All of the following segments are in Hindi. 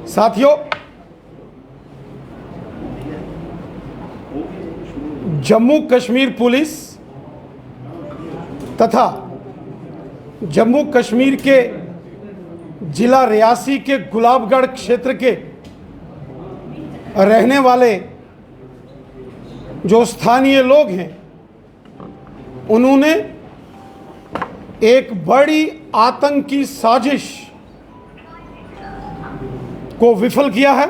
साथियों, जम्मू कश्मीर पुलिस तथा जम्मू कश्मीर के जिला रियासी के गुलाबगढ़ क्षेत्र के रहने वाले जो स्थानीय लोग हैं, उन्होंने एक बड़ी आतंकी साजिश को विफल किया है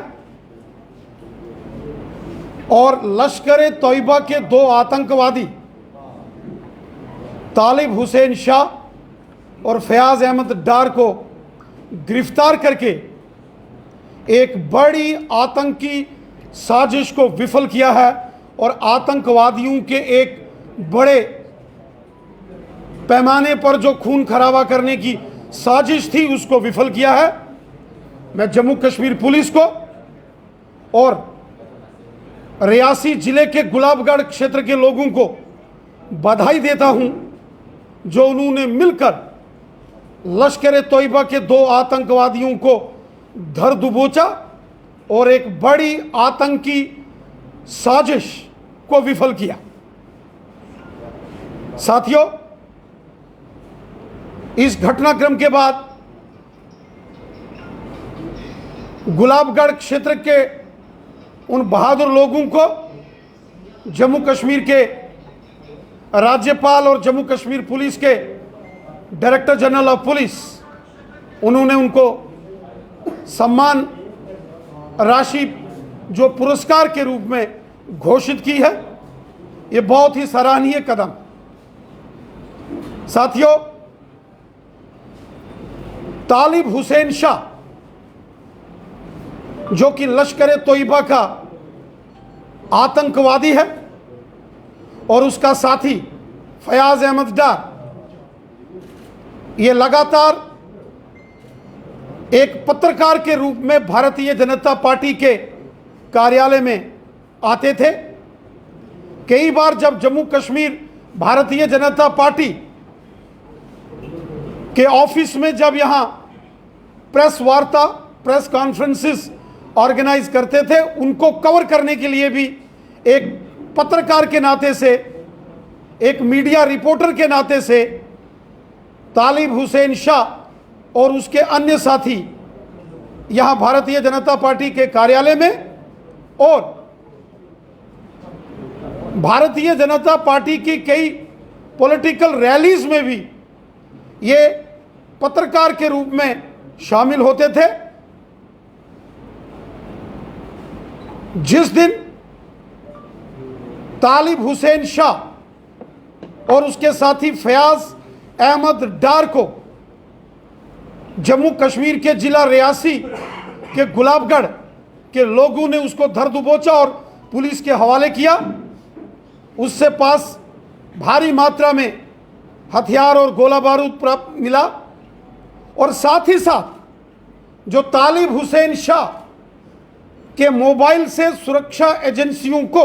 और लश्कर-ए-तोयबा के 2 आतंकवादी तालिब हुसैन शाह और फयाज अहमद डार को गिरफ्तार करके एक बड़ी आतंकी साजिश को विफल किया है और आतंकवादियों के एक बड़े पैमाने पर जो खून खराबा करने की साजिश थी उसको विफल किया है। मैं जम्मू कश्मीर पुलिस को और रियासी जिले के गुलाबगढ़ क्षेत्र के लोगों को बधाई देता हूं, जो उन्होंने मिलकर लश्कर-ए-तोयबा के 2 आतंकवादियों को धर दबोचा और एक बड़ी आतंकी साजिश को विफल किया। साथियों, इस घटनाक्रम के बाद गुलाबगढ़ क्षेत्र के उन बहादुर लोगों को जम्मू कश्मीर के राज्यपाल और जम्मू कश्मीर पुलिस के डायरेक्टर जनरल ऑफ पुलिस, उन्होंने उनको सम्मान राशि जो पुरस्कार के रूप में घोषित की है। ये बहुत ही सराहनीय कदम। साथियों, तालिब हुसैन शाह जो कि लश्कर-ए-तोयबा का आतंकवादी है और उसका साथी फयाज अहमद डार, ये लगातार एक पत्रकार के रूप में भारतीय जनता पार्टी के कार्यालय में आते थे। कई बार जब जम्मू कश्मीर भारतीय जनता पार्टी के ऑफिस में जब यहां प्रेस वार्ता, प्रेस कॉन्फ्रेंसेस ऑर्गेनाइज करते थे, उनको कवर करने के लिए भी एक पत्रकार के नाते से, एक मीडिया रिपोर्टर के नाते से तालिब हुसैन शाह और उसके अन्य साथी यहां भारतीय जनता पार्टी के कार्यालय में और भारतीय जनता पार्टी की कई पॉलिटिकल रैलीज में भी ये पत्रकार के रूप में शामिल होते थे। जिस दिन तालिब हुसैन शाह और उसके साथी फयाज अहमद डार को जम्मू कश्मीर के जिला रियासी के गुलाबगढ़ के लोगों ने उसको धर दबोचा और पुलिस के हवाले किया, उससे पास भारी मात्रा में हथियार और गोला बारूद प्राप्त मिला और साथ ही साथ जो तालिब हुसैन शाह के मोबाइल से सुरक्षा एजेंसियों को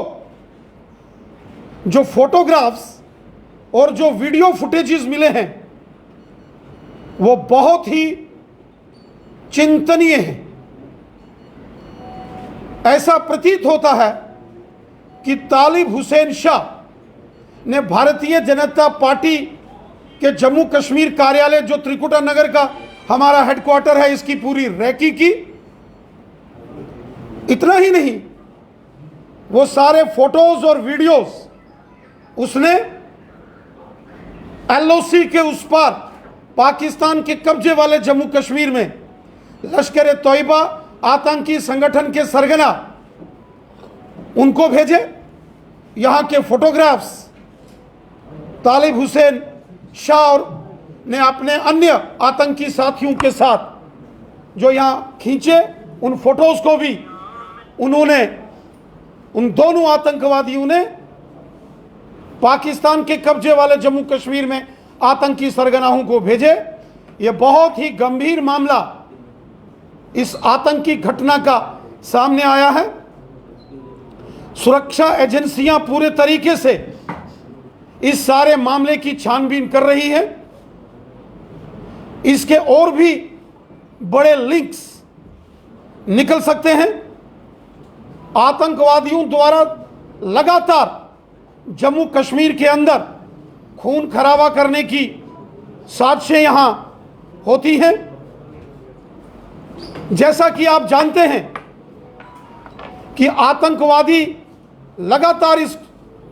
जो फोटोग्राफ्स और जो वीडियो फुटेजेस मिले हैं वो बहुत ही चिंतनीय हैं। ऐसा प्रतीत होता है कि तालिब हुसैन शाह ने भारतीय जनता पार्टी के जम्मू कश्मीर कार्यालय, जो त्रिकुटा नगर का हमारा हेडक्वार्टर है, इसकी पूरी रैकी की। इतना ही नहीं, वो सारे फोटोज और वीडियोस उसने एलओसी के उस पार पाकिस्तान के कब्जे वाले जम्मू कश्मीर में लश्कर-ए-तोयबा आतंकी संगठन के सरगना उनको भेजे। यहां के फोटोग्राफ्स तालिब हुसैन शाह ने अपने अन्य आतंकी साथियों के साथ जो यहां खींचे, उन फोटोज को भी उन्होंने, उन दोनों आतंकवादियों ने पाकिस्तान के कब्जे वाले जम्मू कश्मीर में आतंकी सरगनाओं को भेजे। यह बहुत ही गंभीर मामला इस आतंकी घटना का सामने आया है। सुरक्षा एजेंसियां पूरे तरीके से इस सारे मामले की छानबीन कर रही है। इसके और भी बड़े लिंक्स निकल सकते हैं। आतंकवादियों द्वारा लगातार जम्मू कश्मीर के अंदर खून खराबा करने की साजिशें यहां होती हैं। जैसा कि आप जानते हैं कि आतंकवादी लगातार इस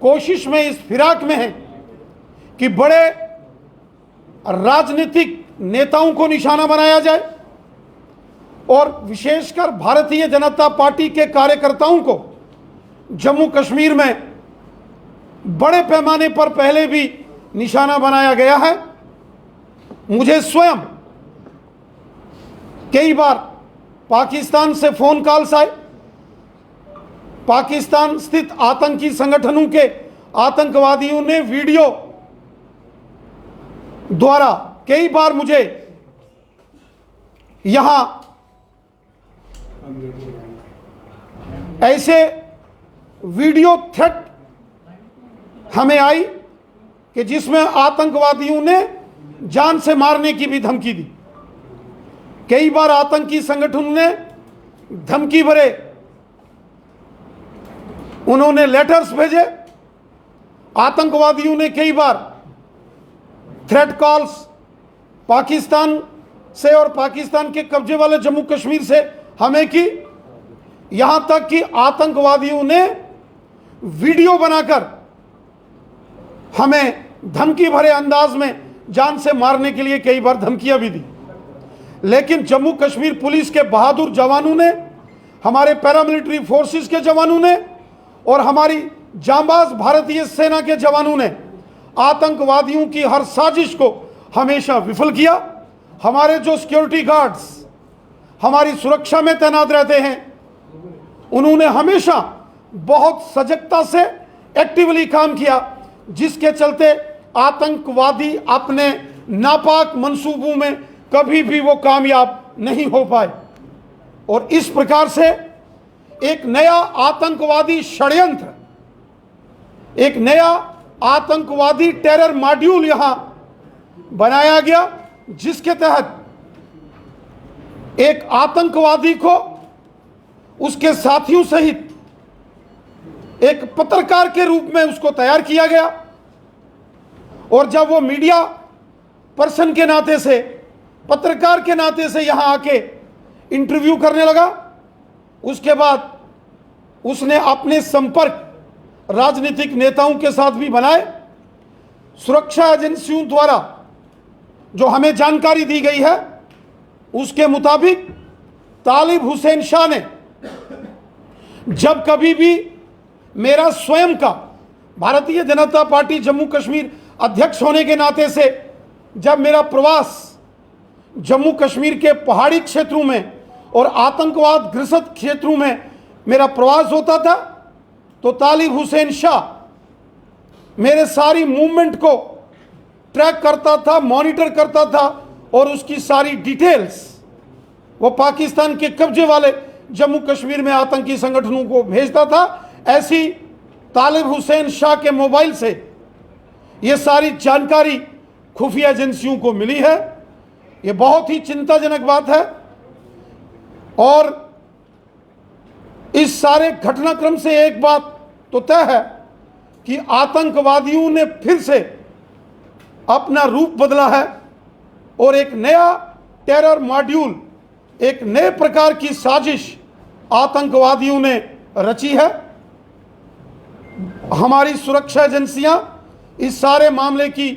कोशिश में, इस फिराक में हैं कि बड़े राजनीतिक नेताओं को निशाना बनाया जाए और विशेषकर भारतीय जनता पार्टी के कार्यकर्ताओं को जम्मू कश्मीर में बड़े पैमाने पर पहले भी निशाना बनाया गया है। मुझे स्वयं कई बार पाकिस्तान से फोन कॉल्स आए। पाकिस्तान स्थित आतंकी संगठनों के आतंकवादियों ने वीडियो द्वारा कई बार मुझे यहां ऐसे वीडियो थ्रेट हमें आई कि जिसमें आतंकवादियों ने जान से मारने की भी धमकी दी। कई बार आतंकी संगठन ने धमकी भरे उन्होंने लेटर्स भेजे। आतंकवादियों ने कई बार थ्रेट कॉल्स पाकिस्तान से और पाकिस्तान के कब्जे वाले जम्मू कश्मीर से हमें की। यहां तक कि आतंकवादियों ने वीडियो बनाकर हमें धमकी भरे अंदाज में जान से मारने के लिए कई बार धमकियां भी दी। लेकिन जम्मू कश्मीर पुलिस के बहादुर जवानों ने, हमारे पैरामिलिट्री फोर्सेस के जवानों ने और हमारी जांबाज भारतीय सेना के जवानों ने आतंकवादियों की हर साजिश को हमेशा विफल किया। हमारे जो सिक्योरिटी गार्ड्स हमारी सुरक्षा में तैनात रहते हैं, उन्होंने हमेशा बहुत सजगता से एक्टिवली काम किया, जिसके चलते आतंकवादी अपने नापाक मंसूबों में कभी भी वो कामयाब नहीं हो पाए। और इस प्रकार से एक नया आतंकवादी षड्यंत्र, एक नया आतंकवादी टेरर मॉड्यूल यहां बनाया गया, जिसके तहत एक आतंकवादी को उसके साथियों सहित एक पत्रकार के रूप में उसको तैयार किया गया। और जब वो मीडिया पर्सन के नाते से, पत्रकार के नाते से यहां आके इंटरव्यू करने लगा, उसके बाद उसने अपने संपर्क राजनीतिक नेताओं के साथ भी बनाए। सुरक्षा एजेंसियों द्वारा जो हमें जानकारी दी गई है, उसके मुताबिक तालिब हुसैन शाह ने जब कभी भी मेरा स्वयं का भारतीय जनता पार्टी जम्मू कश्मीर अध्यक्ष होने के नाते से जब मेरा प्रवास जम्मू कश्मीर के पहाड़ी क्षेत्रों में और आतंकवाद ग्रस्त क्षेत्रों में मेरा प्रवास होता था, तो तालिब हुसैन शाह मेरे सारी मूवमेंट को ट्रैक करता था, मॉनिटर करता था और उसकी सारी डिटेल्स वो पाकिस्तान के कब्जे वाले जम्मू कश्मीर में आतंकी संगठनों को भेजता था। ऐसी तालिब हुसैन शाह के मोबाइल से ये सारी जानकारी खुफिया एजेंसियों को मिली है। ये बहुत ही चिंताजनक बात है। और इस सारे घटनाक्रम से एक बात तो तय है कि आतंकवादियों ने फिर से अपना रूप बदला है और एक नया टेरर मॉड्यूल, एक नए प्रकार की साजिश आतंकवादियों ने रची है। हमारी सुरक्षा एजेंसियां इस सारे मामले की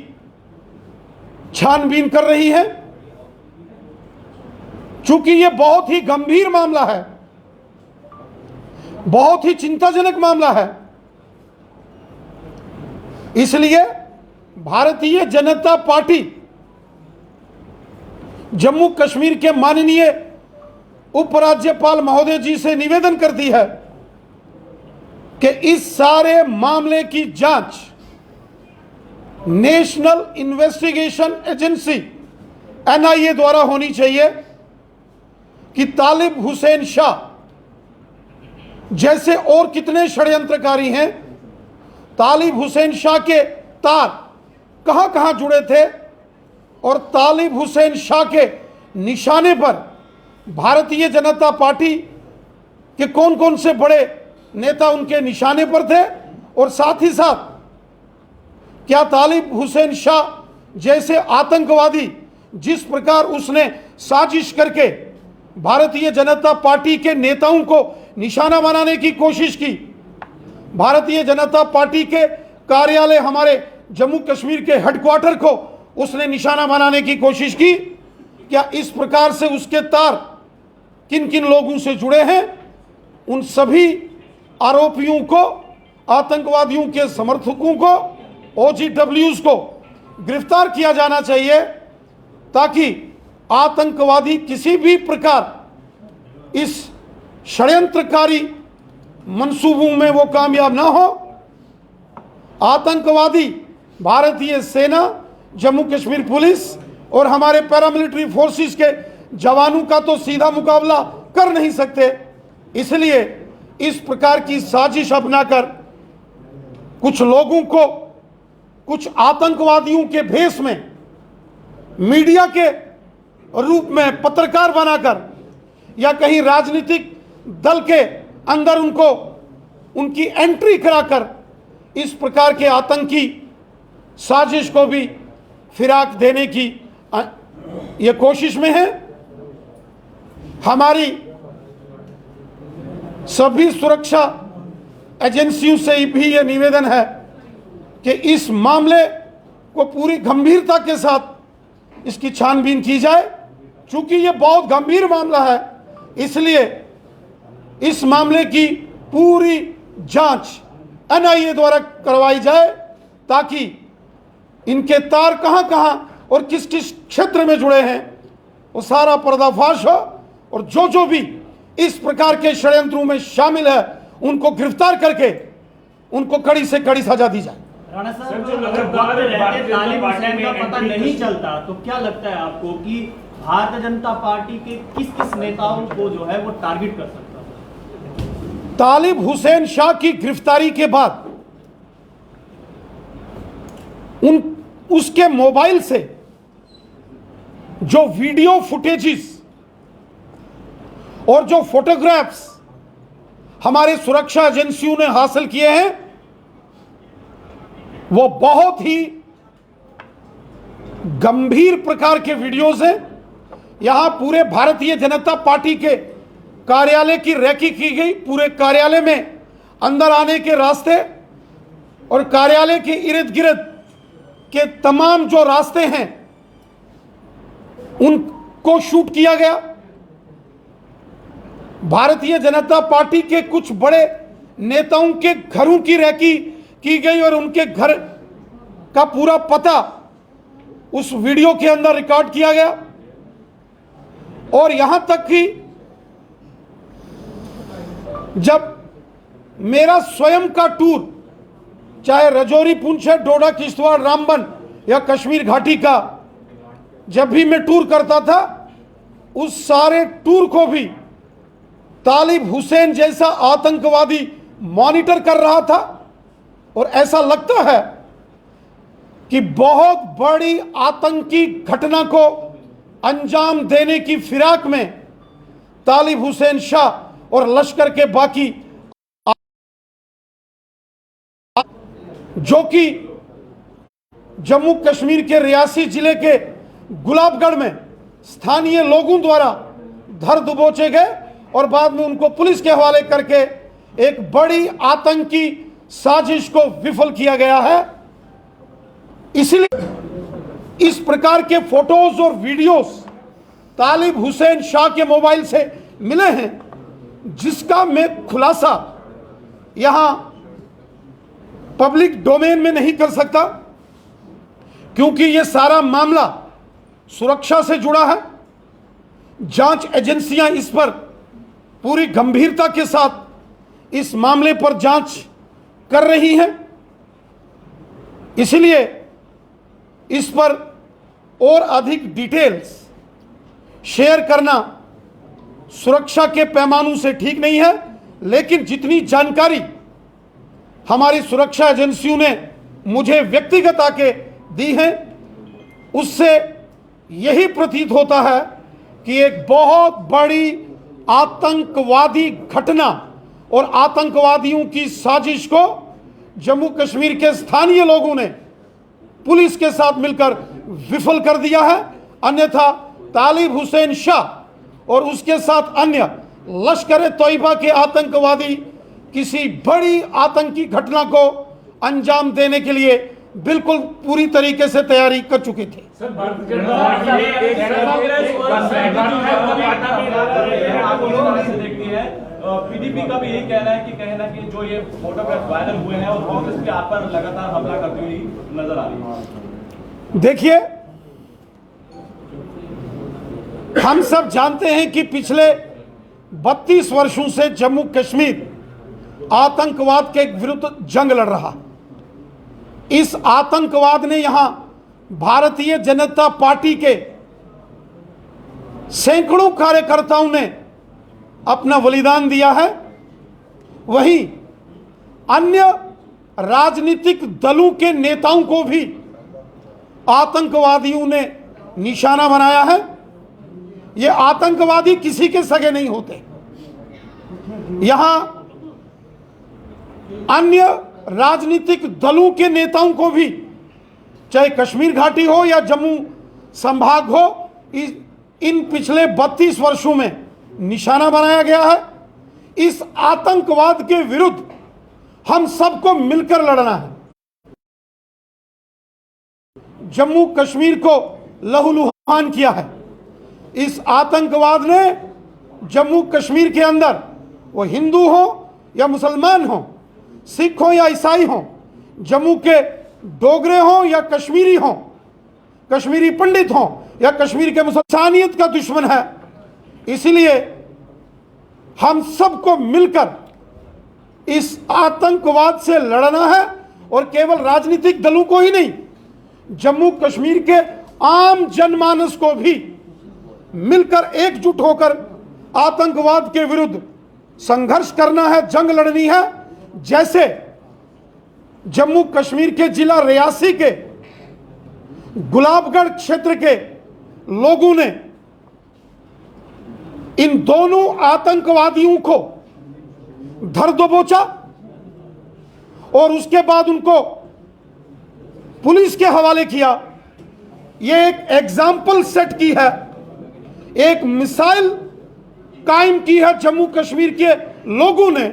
छानबीन कर रही हैं। चूंकि यह बहुत ही गंभीर मामला है, बहुत ही चिंताजनक मामला है, इसलिए भारतीय जनता पार्टी जम्मू कश्मीर के माननीय उपराज्यपाल महोदय जी से निवेदन करती है कि इस सारे मामले की जांच नेशनल इन्वेस्टिगेशन एजेंसी NIA द्वारा होनी चाहिए कि तालिब हुसैन शाह जैसे और कितने षड्यंत्रकारी हैं, तालिब हुसैन शाह के तार कहां कहां जुड़े थे और तालिब हुसैन शाह के निशाने पर भारतीय जनता पार्टी के कौन कौन से बड़े नेता उनके निशाने पर थे, और साथ ही साथ क्या तालिब हुसैन शाह जैसे आतंकवादी जिस प्रकार उसने साजिश करके भारतीय जनता पार्टी के नेताओं को निशाना बनाने की कोशिश की, भारतीय जनता पार्टी के कार्यालय हमारे जम्मू कश्मीर के हेडक्वार्टर को उसने निशाना बनाने की कोशिश की, क्या इस प्रकार से उसके तार किन किन लोगों से जुड़े हैं, उन सभी आरोपियों को, आतंकवादियों के समर्थकों को, OGWs को गिरफ्तार किया जाना चाहिए, ताकि आतंकवादी किसी भी प्रकार इस षड्यंत्रकारी मंसूबों में वो कामयाब ना हो। आतंकवादी भारतीय सेना, जम्मू कश्मीर पुलिस और हमारे पैरामिलिट्री फोर्सेस के जवानों का तो सीधा मुकाबला कर नहीं सकते, इसलिए इस प्रकार की साजिश अपनाकर कुछ लोगों को कुछ आतंकवादियों के भेष में मीडिया के रूप में पत्रकार बनाकर या कहीं राजनीतिक दल के अंदर उनकी एंट्री कराकर इस प्रकार के आतंकी साजिश को भी फिराक देने की ये कोशिश में है। हमारी सभी सुरक्षा एजेंसियों से भी ये निवेदन है कि इस मामले को पूरी गंभीरता के साथ इसकी छानबीन की जाए। चूंकि ये बहुत गंभीर मामला है, इसलिए इस मामले की पूरी जांच NIA द्वारा करवाई जाए, ताकि इनके तार कहां कहां और किस किस क्षेत्र में जुड़े हैं वो सारा पर्दाफाश हो, और जो भी इस प्रकार के षड्यंत्रों में शामिल है उनको गिरफ्तार करके उनको कड़ी से कड़ी सजा दी जाए। राणा साहब, अगर वक्त रहते तालिब हुसैन का पता नहीं चलता तो क्या लगता है आपको कि भारतीय जनता पार्टी के किस किस नेताओं को जो है वो टारगेट कर सकता है? तालिब हुसैन शाह की गिरफ्तारी के बाद उसके मोबाइल से जो वीडियो फुटेजेस और जो फोटोग्राफ्स हमारे सुरक्षा एजेंसियों ने हासिल किए हैं, वो बहुत ही गंभीर प्रकार के वीडियोस हैं। यहां पूरे भारतीय जनता पार्टी के कार्यालय की रैकी की गई, पूरे कार्यालय में अंदर आने के रास्ते और कार्यालय के इर्द गिर्द के तमाम जो रास्ते हैं उनको शूट किया गया। भारतीय जनता पार्टी के कुछ बड़े नेताओं के घरों की रैकी की गई और उनके घर का पूरा पता उस वीडियो के अंदर रिकॉर्ड किया गया। और यहां तक कि जब मेरा स्वयं का टूर, चाहे रजौरी, पुंछ, डोडा, किश्तवाड़, रामबन या कश्मीर घाटी का जब भी मैं टूर करता था, उस सारे टूर को भी तालिब हुसैन जैसा आतंकवादी मॉनिटर कर रहा था। और ऐसा लगता है कि बहुत बड़ी आतंकी घटना को अंजाम देने की फिराक में तालिब हुसैन शाह और लश्कर के बाकी, जो कि जम्मू कश्मीर के रियासी जिले के गुलाबगढ़ में स्थानीय लोगों द्वारा धर दबोचे गए और बाद में उनको पुलिस के हवाले करके एक बड़ी आतंकी साजिश को विफल किया गया है। इसलिए इस प्रकार के फोटोज और वीडियोस तालिब हुसैन शाह के मोबाइल से मिले हैं, जिसका मैं खुलासा यहां पब्लिक डोमेन में नहीं कर सकता, क्योंकि यह सारा मामला सुरक्षा से जुड़ा है। जांच एजेंसियां इस पर पूरी गंभीरता के साथ इस मामले पर जांच कर रही हैं, इसलिए इस पर और अधिक डिटेल्स शेयर करना सुरक्षा के पैमानों से ठीक नहीं है। लेकिन जितनी जानकारी हमारी सुरक्षा एजेंसियों ने मुझे व्यक्तिगत आके दी है, उससे यही प्रतीत होता है कि एक बहुत बड़ी आतंकवादी घटना और आतंकवादियों की साजिश को जम्मू कश्मीर के स्थानीय लोगों ने पुलिस के साथ मिलकर विफल कर दिया है। अन्यथा तालिब हुसैन शाह और उसके साथ अन्य लश्कर तोयबा के आतंकवादी किसी बड़ी आतंकी घटना को अंजाम देने के लिए बिल्कुल पूरी तरीके से तैयारी कर चुके थे। पीडीपी का भी यही कहना है कि कहीं ना कहीं जो ये फोटोग्राफ वायरल हुए हैं और कांग्रेस भी आप पर लगातार हमला करती हुई नजर आ रही है। देखिए, हम सब जानते हैं कि पिछले 32 वर्षों से जम्मू कश्मीर आतंकवाद के विरुद्ध जंग लड़ रहा। इस आतंकवाद ने यहां भारतीय जनता पार्टी के सैकड़ों कार्यकर्ताओं ने अपना बलिदान दिया है। वहीं अन्य राजनीतिक दलों के नेताओं को भी आतंकवादियों ने निशाना बनाया है। ये आतंकवादी किसी के सगे नहीं होते। यहां अन्य राजनीतिक दलों के नेताओं को भी, चाहे कश्मीर घाटी हो या जम्मू संभाग हो, इन पिछले 32 वर्षों में निशाना बनाया गया है। इस आतंकवाद के विरुद्ध हम सबको मिलकर लड़ना है। जम्मू कश्मीर को लहूलुहान किया है। इस आतंकवाद ने जम्मू कश्मीर के अंदर, वो हिंदू हो या मुसलमान हो, सिख हो या ईसाई हो, जम्मू के डोगरे हो या कश्मीरी हो, कश्मीरी पंडित हो या कश्मीर के मुसलमानियत का दुश्मन है। इसलिए हम सबको मिलकर इस आतंकवाद से लड़ना है और केवल राजनीतिक दलों को ही नहीं, जम्मू कश्मीर के आम जनमानस को भी मिलकर एकजुट होकर आतंकवाद के विरुद्ध संघर्ष करना है, जंग लड़नी है। जैसे जम्मू कश्मीर के जिला रियासी के गुलाबगढ़ क्षेत्र के लोगों ने इन दोनों आतंकवादियों को धर दबोचा और उसके बाद उनको पुलिस के हवाले किया। यह एक एग्जाम्पल सेट की है, एक मिसाइल कायम की है जम्मू कश्मीर के लोगों ने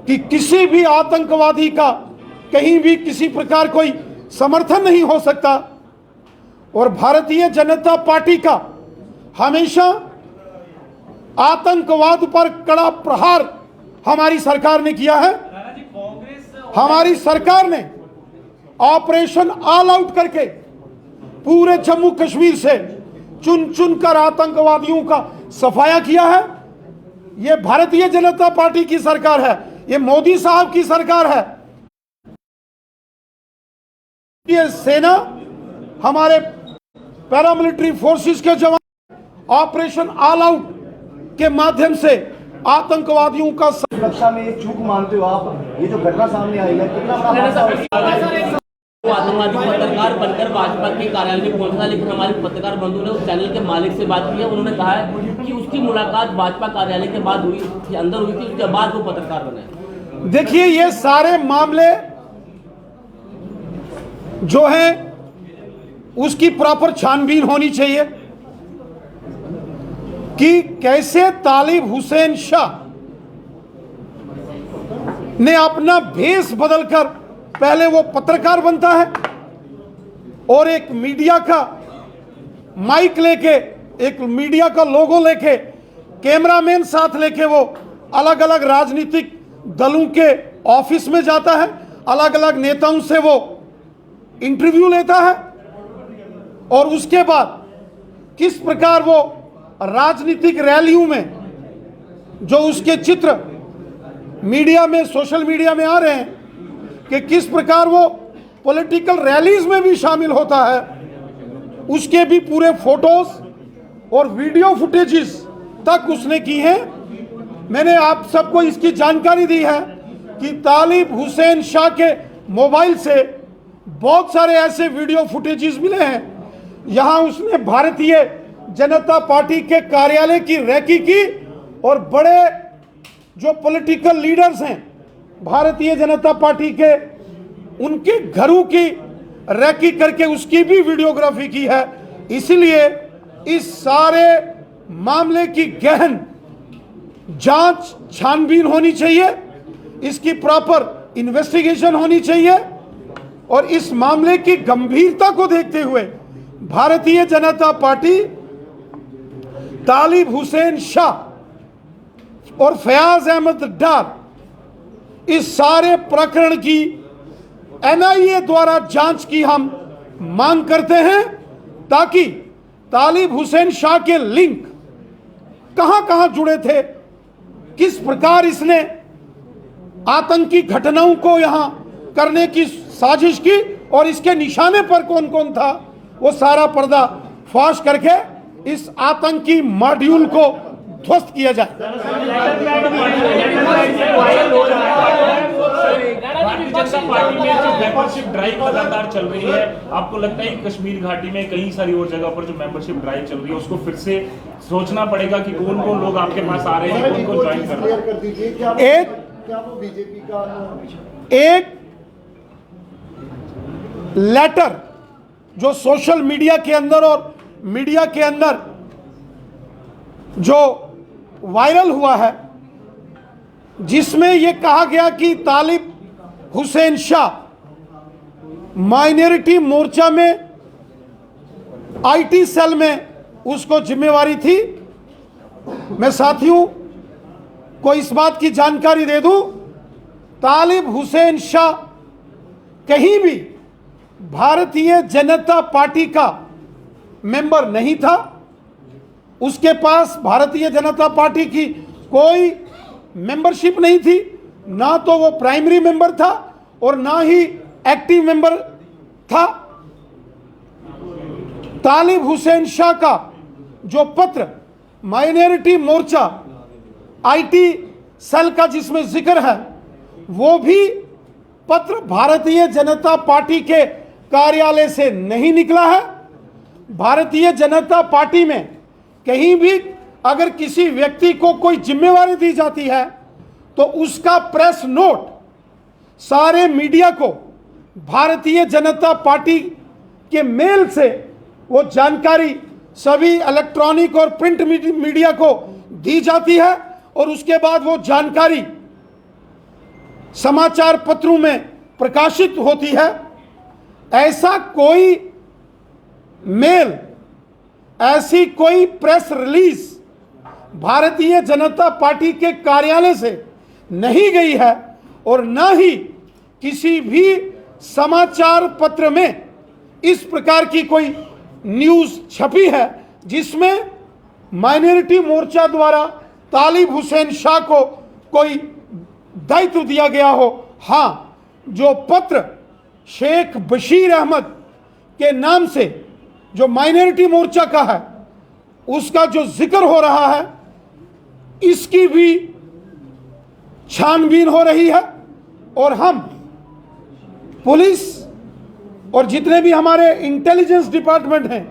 कि किसी भी आतंकवादी का कहीं भी किसी प्रकार कोई समर्थन नहीं हो सकता। और भारतीय जनता पार्टी का हमेशा आतंकवाद पर कड़ा प्रहार हमारी सरकार ने किया है। हमारी सरकार ने ऑपरेशन ऑल आउट करके पूरे जम्मू कश्मीर से चुन चुनकर आतंकवादियों का सफाया किया है। यह भारतीय जनता पार्टी की सरकार है, ये मोदी साहब की सरकार है। ये सेना, हमारे पैरामिलिट्री फोर्सेस के जवान ऑपरेशन ऑल आउट के माध्यम से आतंकवादियों का सुरक्षा में एक चूक मानते हो आप? ये जो घटना सामने आई है कितना बड़ा हादसा? वो आतंकवादी पत्रकार बनकर भाजपा के कार्यालय में पहुंचा, लेकिन हमारे पत्रकार बंधु ने उस चैनल के मालिक से बात की है। उन्होंने कहा है कि उसकी मुलाकात भाजपा कार्यालय के बाद हुई थी, अंदर हुई थी, उसके बाद वो पत्रकार बने। देखिए, ये सारे मामले जो हैं उसकी प्रॉपर छानबीन होनी चाहिए कि कैसे तालिब हुसैन शाह ने अपना भेष बदलकर पहले वो पत्रकार बनता है और एक मीडिया का माइक लेके, एक मीडिया का लोगो लेके, कैमरामैन साथ लेके वो अलग अलग राजनीतिक दलों के ऑफिस में जाता है, अलग अलग नेताओं से वो इंटरव्यू लेता है और उसके बाद किस प्रकार वो राजनीतिक रैलियों में जो उसके चित्र मीडिया में, सोशल मीडिया में आ रहे हैं कि किस प्रकार वो पॉलिटिकल रैलीज में भी शामिल होता है, उसके भी पूरे फोटोज और वीडियो फुटेजेस तक उसने की हैं। मैंने आप सबको इसकी जानकारी दी है कि तालिब हुसैन शाह के मोबाइल से बहुत सारे ऐसे वीडियो फुटेजेस मिले हैं। यहां उसने भारतीय जनता पार्टी के कार्यालय की रैकी की और बड़े जो पॉलिटिकल लीडर्स हैं भारतीय जनता पार्टी के, उनके घरों की रैकी करके उसकी भी वीडियोग्राफी की है। इसलिए इस सारे मामले की गहन जांच छानबीन होनी चाहिए, इसकी प्रॉपर इन्वेस्टिगेशन होनी चाहिए और इस मामले की गंभीरता को देखते हुए भारतीय जनता पार्टी तालिब हुसैन शाह और फयाज अहमद डार इस सारे प्रकरण की एनआईए द्वारा जांच की हम मांग करते हैं, ताकि तालिब हुसैन शाह के लिंक कहां कहां जुड़े थे, किस प्रकार इसने आतंकी घटनाओं को यहां करने की साजिश की और इसके निशाने पर कौन कौन था, वो सारा पर्दा फाश करके इस आतंकी मॉड्यूल को ध्वस्त किया जाए। भारतीय जनता पार्टी में जो मेंबरशिप ड्राइव लगातार चल रही है, आपको लगता है कि कश्मीर घाटी में कई सारी और जगह पर जो मेंबरशिप ड्राइव चल रही है उसको फिर से सोचना पड़ेगा कि कौन कौन लोग आपके पास आ रहे हैं, कौन कौन ज्वाइन कर रहे हैं? क्या वो बीजेपी का एक लेटर जो सोशल मीडिया के अंदर और मीडिया के अंदर जो वायरल हुआ है, जिसमें यह कहा गया कि तालिब हुसैन शाह माइनॉरिटी मोर्चा में आईटी सेल में उसको जिम्मेवारी थी। मैं साथियों को इस बात की जानकारी दे दूं, तालिब हुसैन शाह कहीं भी भारतीय जनता पार्टी का मेंबर नहीं था। उसके पास भारतीय जनता पार्टी की कोई मेंबरशिप नहीं थी, ना तो वो प्राइमरी मेंबर था और ना ही एक्टिव मेंबर था। तालिब हुसैन शाह का जो पत्र माइनॉरिटी मोर्चा आईटी सेल का जिसमें जिक्र है, वो भी पत्र भारतीय जनता पार्टी के कार्यालय से नहीं निकला है। भारतीय जनता पार्टी में कहीं भी अगर किसी व्यक्ति को कोई जिम्मेवारी दी जाती है तो उसका प्रेस नोट सारे मीडिया को भारतीय जनता पार्टी के मेल से वो जानकारी सभी इलेक्ट्रॉनिक और प्रिंट मीडिया को दी जाती है और उसके बाद वो जानकारी समाचार पत्रों में प्रकाशित होती है। ऐसा कोई मेल, ऐसी कोई press release Bharatiya Janata party के कार्यालय से नहीं गई है और न ही किसी भी समाचार पत्र में इस प्रकार की कोई न्यूज़ छपी है जिसमें माइनॉरिटी मोर्चा द्वारा तालिब हुसैन शाह को कोई दायित्व दिया गया हो। हाँ, जो पत्र शेख बशीर अहमद के नाम से जो माइनॉरिटी मोर्चा का है, उसका जो जिक्र हो रहा है, इसकी भी छानबीन हो रही है और हम पुलिस और जितने भी हमारे इंटेलिजेंस डिपार्टमेंट हैं,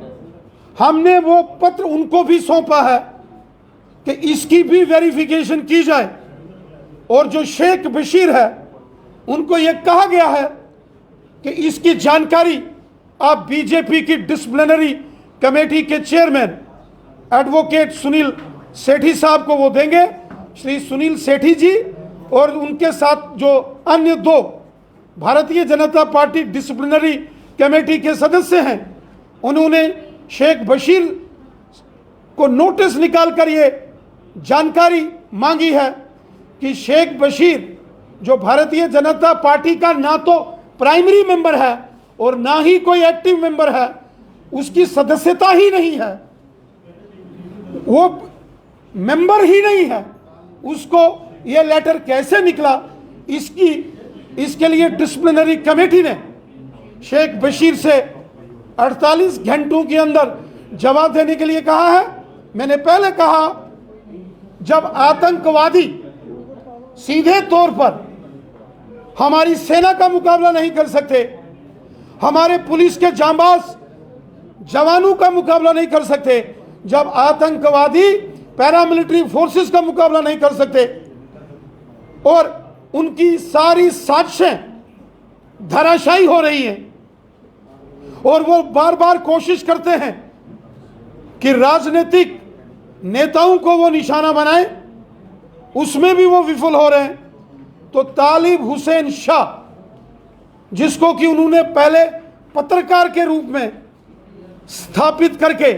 हमने वो पत्र उनको भी सौंपा है कि इसकी भी वेरिफिकेशन की जाए। और जो शेख बशीर है, उनको ये कहा गया है कि इसकी जानकारी आप बीजेपी की डिसिप्लिनरी कमेटी के चेयरमैन एडवोकेट सुनील सेठी साहब को वो देंगे। श्री सुनील सेठी जी और उनके साथ जो अन्य दो Bharatiya Janata party disciplinary committee के सदस्य हैं, उन्होंने शेख बशीर को नोटिस निकालकर ये जानकारी मांगी है कि शेख बशीर जो भारतीय जनता पार्टी का ना तो प्राइमरी मेंबर है और ना ही कोई एक्टिव मेंबर है, उसकी सदस्यता ही नहीं है, वो मेंबर ही नहीं है, उसको ये लेटर कैसे निकला, इसके लिए डिसिप्लिनरी कमेटी ने शेख बशीर से 48 घंटों के अंदर जवाब देने के लिए कहा है। मैंने पहले कहा, जब आतंकवादी सीधे तौर पर हमारी सेना का मुकाबला नहीं कर सकते, हमारे पुलिस के जांबाज जवानों का मुकाबला नहीं कर सकते, जब आतंकवादी पैरामिलिट्री फोर्सेस का मुकाबला नहीं कर सकते और उनकी सारी साजिशें धराशायी हो रही हैं और वो बार बार कोशिश करते हैं कि राजनीतिक नेताओं को वो निशाना बनाए, उसमें भी वो विफल हो रहे हैं। तो तालिब हुसैन शाह, जिसको कि उन्होंने पहले पत्रकार के रूप में स्थापित करके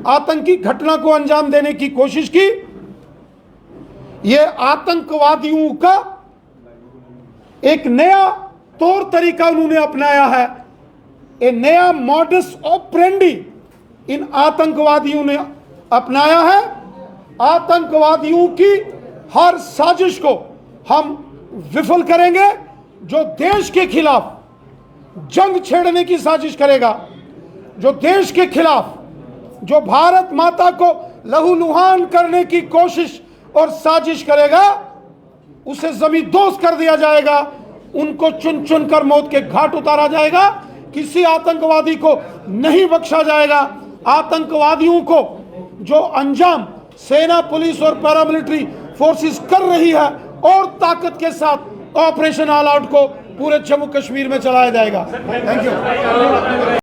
आतंकी घटना को अंजाम देने की कोशिश की, ये आतंकवादियों का एक नया तौर तरीका उन्होंने अपनाया है। एक नया मॉडस ऑपरेंडी इन आतंकवादियों ने अपनाया है। आतंकवादियों की हर साजिश को हम विफल करेंगे। जो देश के खिलाफ जंग छेड़ने की साजिश करेगा, जो देश के खिलाफ, जो भारत माता को लहूलुहान करने की कोशिश और साजिश करेगा, उसे जमींदोज कर दिया जाएगा। उनको चुन चुन कर मौत के घाट उतारा जाएगा। किसी आतंकवादी को नहीं बख्शा जाएगा। आतंकवादियों को जो अंजाम सेना, पुलिस और पैरामिलिट्री फोर्सेस कर रही है और ताकत के साथ ऑपरेशन ऑल आउट को पूरे जम्मू कश्मीर में चलाया जाएगा। Thank you.